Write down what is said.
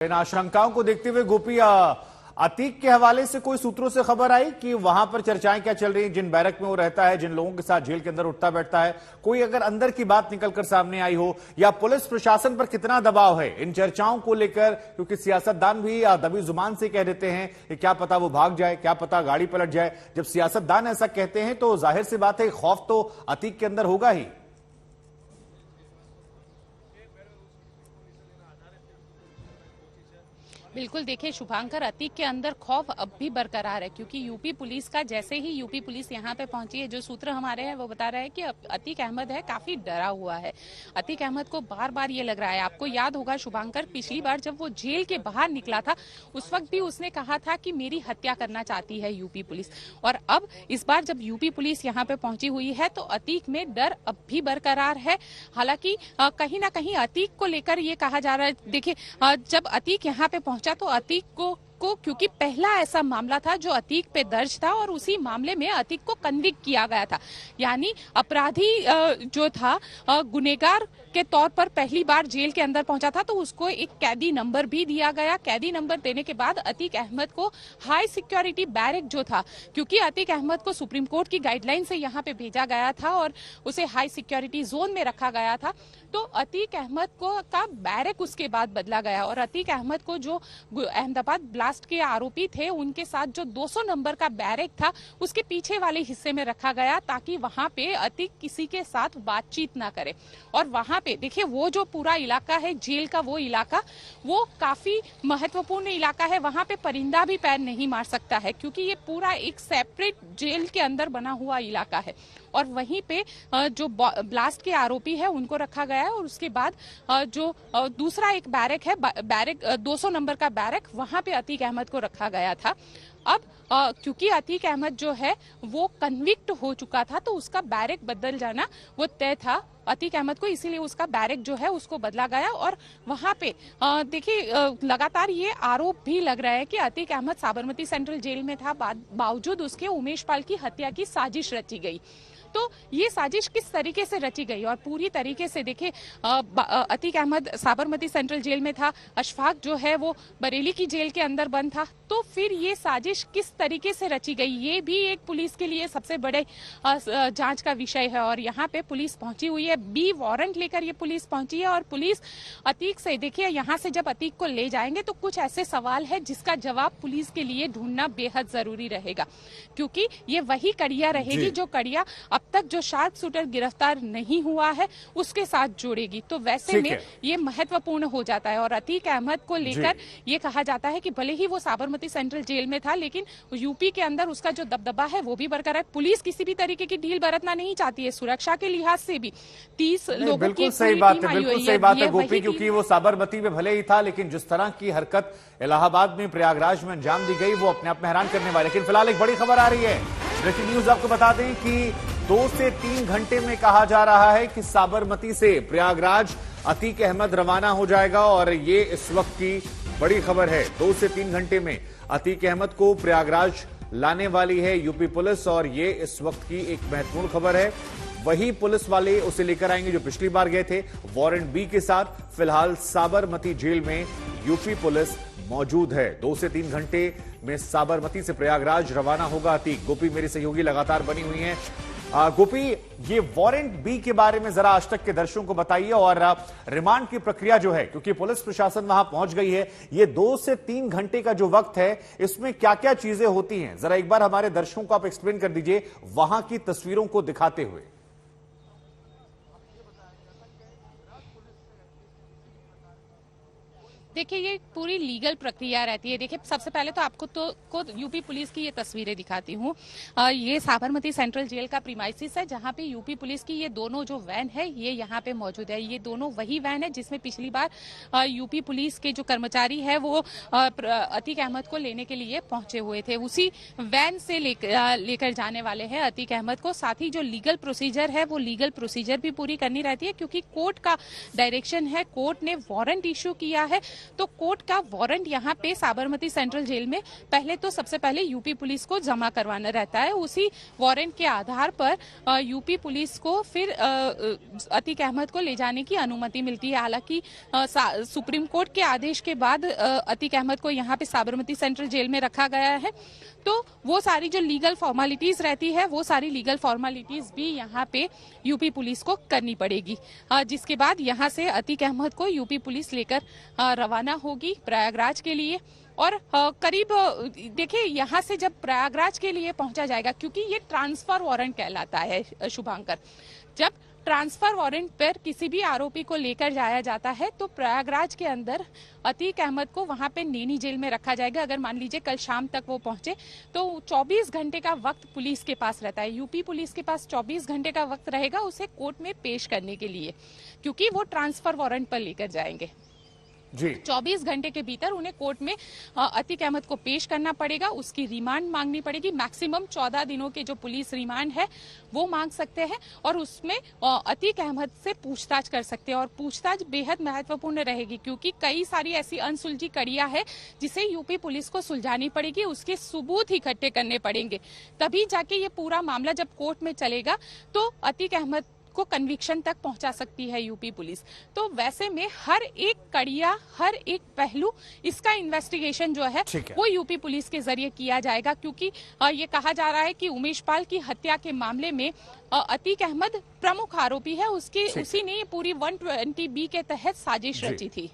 इन आशंकाओं को देखते हुए गोपी, अतीक के हवाले से कोई सूत्रों से खबर आई कि वहां पर चर्चाएं क्या चल रही हैं, जिन बैरक में वो रहता है, जिन लोगों के साथ जेल के अंदर उठता बैठता है, कोई अगर अंदर की बात निकलकर सामने आई हो, या पुलिस प्रशासन पर कितना दबाव है इन चर्चाओं को लेकर? क्योंकि सियासतदान भी दबी जुबान से कह देते हैं कि क्या पता वो भाग जाए, क्या पता गाड़ी पलट जाए। जब सियासतदान ऐसा कहते हैं तो जाहिर सी बात है खौफ तो अतीक के अंदर होगा ही। बिल्कुल, देखिए शुभांकर, अतीक के अंदर खौफ अब भी बरकरार है, क्योंकि यूपी पुलिस का जैसे ही यूपी पुलिस यहाँ पे पहुंची है, जो सूत्र हमारे हैं वो बता रहे हैं कि अतीक अहमद है काफी डरा हुआ है। अतीक अहमद को बार बार ये लग रहा है, आपको याद होगा शुभांकर, पिछली बार जब वो जेल के बाहर निकला था उस वक्त भी उसने कहा था कि मेरी हत्या करना चाहती है यूपी पुलिस। और अब इस बार जब यूपी पुलिस यहाँ पे पहुंची हुई है तो अतीक में डर अब भी बरकरार है। हालांकि कहीं ना कहीं अतीक को लेकर ये कहा जा रहा है, देखिए जब अतीक यहाँ पे पहुंचा तो अतीक को क्योंकि पहला ऐसा मामला था जो अतीक पे दर्ज था और उसी मामले में अतीक को कन्विक्ट किया गया था, यानी अपराधी जो था गुनेगार के तौर पर पहली बार जेल के अंदर पहुंचा था, तो उसको एक कैदी नंबर भी दिया गया। कैदी नंबर देने के बाद अतीक अहमद को हाई सिक्योरिटी बैरक जो था, क्योंकि अतीक अहमद को सुप्रीम कोर्ट की गाइडलाइन से यहाँ पे भेजा गया था और उसे हाई सिक्योरिटी जोन में रखा गया था, तो अतीक अहमद को का बैरक उसके बाद बदला गया और अतीक अहमद को जो अहमदाबाद ब्लास्ट के आरोपी थे उनके साथ जो 200 नंबर का बैरक था उसके पीछे वाले हिस्से में रखा गया, ताकि वहां पे अतीक किसी के साथ बातचीत ना करे। और वहां पे देखिए वो जो पूरा इलाका है जेल का, वो इलाका वो काफी महत्वपूर्ण इलाका है, वहां पे परिंदा भी पैर नहीं मार सकता है, क्योंकि ये पूरा एक सेपरेट जेल के अंदर बना हुआ इलाका है। और वहीं पे जो ब्लास्ट के आरोपी है उनको रखा गया है और उसके बाद जो दूसरा एक बैरक है, बैरक 200 नंबर का बैरक, वहां पे अतीक अहमद को रखा गया था। अब क्योंकि अतीक अहमद जो है वो कन्विक्ट हो चुका था तो उसका बैरक बदल जाना वो तय था अतीक अहमद को, इसीलिए उसका बैरक जो है उसको बदला गया। और वहां पे देखिए लगातार ये आरोप भी लग रहा है कि अतीक अहमद साबरमती सेंट्रल जेल में था, बावजूद उसके उमेश पाल की हत्या की साजिश रची गई। तो ये साजिश किस तरीके से रची गई और पूरी तरीके से देखिए अतीक अहमद साबरमती सेंट्रल जेल में था, अशफाक जो है वो बरेली की जेल के अंदर बंद था, तो फिर ये साजिश किस तरीके से रची गई, ये भी एक पुलिस के लिए सबसे बड़े जांच का विषय है। और यहाँ पे पुलिस पहुंची हुई है, बी वारंट लेकर ये पुलिस पहुंची है और पुलिस अतीक से, देखिए यहाँ से जब अतीक को ले जाएंगे तो कुछ ऐसे सवाल है जिसका जवाब पुलिस के लिए ढूंढना बेहद जरूरी रहेगा, क्योंकि ये वही कड़िया रहेगी जो कड़िया अब तक जो शार्प शूटर गिरफ्तार नहीं हुआ है उसके साथ जोड़ेगी। तो वैसे में ये महत्वपूर्ण हो जाता है। और अतीक अहमद को लेकर ये कहा जाता है कि भले ही वो साबरमती सेंट्रल जेल में था, लेकिन यूपी के अंदर उसका जो दबदबा है वो भी बरकरार है। पुलिस किसी भी तरीके की ढील बरतना नहीं चाहती है, सुरक्षा के लिहाज से भी 30 लोगों की सही बात है, बिल्कुल सही बात है गोपी, क्योंकि वो साबरमती में भले ही था लेकिन जिस तरह की हरकत इलाहाबाद में, प्रयागराज में अंजाम दी गई वो अपने आप में हैरान करने वाली। लेकिन फिलहाल एक बड़ी खबर आ रही है, ब्रेकिंग न्यूज आपको बता दें कि 2 से 3 घंटे में कहा जा रहा है कि साबरमती से प्रयागराज अतीक अहमद रवाना हो जाएगा और ये इस वक्त की बड़ी खबर है। 2 से 3 घंटे में अतीक अहमद को प्रयागराज लाने वाली है यूपी पुलिस और ये इस वक्त की एक महत्वपूर्ण खबर है। वही पुलिस वाले उसे लेकर आएंगे जो पिछली बार गए थे वारंट बी के साथ। फिलहाल साबरमती जेल में यूपी पुलिस मौजूद है। 2 से 3 घंटे में साबरमती से प्रयागराज रवाना होगा अतीक। गोपी मेरी सहयोगी लगातार बनी हुई हैं। गोपी, ये वारंट बी के बारे में जरा आज तक के दर्शकों को बताइए और रिमांड की प्रक्रिया जो है, क्योंकि पुलिस प्रशासन वहां पहुंच गई है, ये 2 से 3 घंटे का जो वक्त है इसमें क्या क्या चीजें होती हैं, जरा एक बार हमारे दर्शकों को आप एक्सप्लेन कर दीजिए वहां की तस्वीरों को दिखाते हुए। देखिए ये पूरी लीगल प्रक्रिया रहती है। देखिए सबसे पहले तो आपको को यूपी पुलिस की ये तस्वीरें दिखाती हूँ। ये साबरमती सेंट्रल जेल का प्रीमाइसिस है जहाँ पे यूपी पुलिस की ये दोनों जो वैन है ये यहाँ पे मौजूद है। ये दोनों वही वैन है जिसमें पिछली बार यूपी पुलिस के जो कर्मचारी है वो अतीक अहमद को लेने के लिए पहुंचे हुए थे, उसी वैन से लेकर जाने वाले हैं अतीक अहमद को। साथ ही जो लीगल प्रोसीजर है वो लीगल प्रोसीजर भी पूरी करनी रहती है, क्योंकि कोर्ट का डायरेक्शन है, कोर्ट ने वारंट इश्यू किया है तो कोर्ट का वारंट यहाँ पे साबरमती सेंट्रल जेल में पहले तो सबसे पहले यूपी पुलिस को जमा करवाना रहता है। उसी वारंट के आधार पर यूपी पुलिस को फिर अतीक अहमद को ले जाने की अनुमति मिलती है। हालांकि सुप्रीम कोर्ट के आदेश के बाद अतीक अहमद को यहाँ पे साबरमती सेंट्रल जेल में रखा गया है, तो वो सारी जो लीगल फॉर्मेलिटीज रहती है वो सारी लीगल फॉर्मेलिटीज भी यहाँ पे यूपी पुलिस को करनी पड़ेगी, जिसके बाद यहाँ से अतीक अहमद को यूपी पुलिस लेकर रवाना होगी प्रयागराज के लिए। और करीब देखिए यहाँ से जब प्रयागराज के लिए पहुंचा जाएगा, क्योंकि ये ट्रांसफर वारंट कहलाता है शुभांकर, जब ट्रांसफर वारंट पर किसी भी आरोपी को लेकर जाया जाता है तो प्रयागराज के अंदर अतीक अहमद को वहां पे नैनी जेल में रखा जाएगा। अगर मान लीजिए कल शाम तक वो पहुंचे तो 24 घंटे का वक्त पुलिस के पास रहता है, यूपी पुलिस के पास 24 घंटे का वक्त रहेगा उसे कोर्ट में पेश करने के लिए, क्योंकि वो ट्रांसफर वारंट पर लेकर जाएंगे जी। 24 घंटे के भीतर उन्हें कोर्ट में अतीक अहमद को पेश करना पड़ेगा, उसकी रिमांड मांगनी पड़ेगी। मैक्सिमम 14 दिनों के जो पुलिस रिमांड है वो मांग सकते हैं और उसमें अतीक अहमद से पूछताछ कर सकते हैं। और पूछताछ बेहद महत्वपूर्ण रहेगी, क्योंकि कई सारी ऐसी अनसुलझी कड़ियां हैं जिसे यूपी पुलिस को सुलझानी पड़ेगी, उसके सबूत इकट्ठे करने पड़ेंगे, तभी जाके ये पूरा मामला जब कोर्ट में चलेगा तो अतीक अहमद को कन्विक्शन तक पहुंचा सकती है यूपी पुलिस। तो वैसे में हर एक कड़िया, हर एक पहलू, इसका इन्वेस्टिगेशन जो है वो यूपी पुलिस के जरिए किया जाएगा, क्योंकि ये कहा जा रहा है कि उमेश पाल की हत्या के मामले में अतीक अहमद प्रमुख आरोपी है, उसी ने पूरी 120B के तहत साजिश रची थी।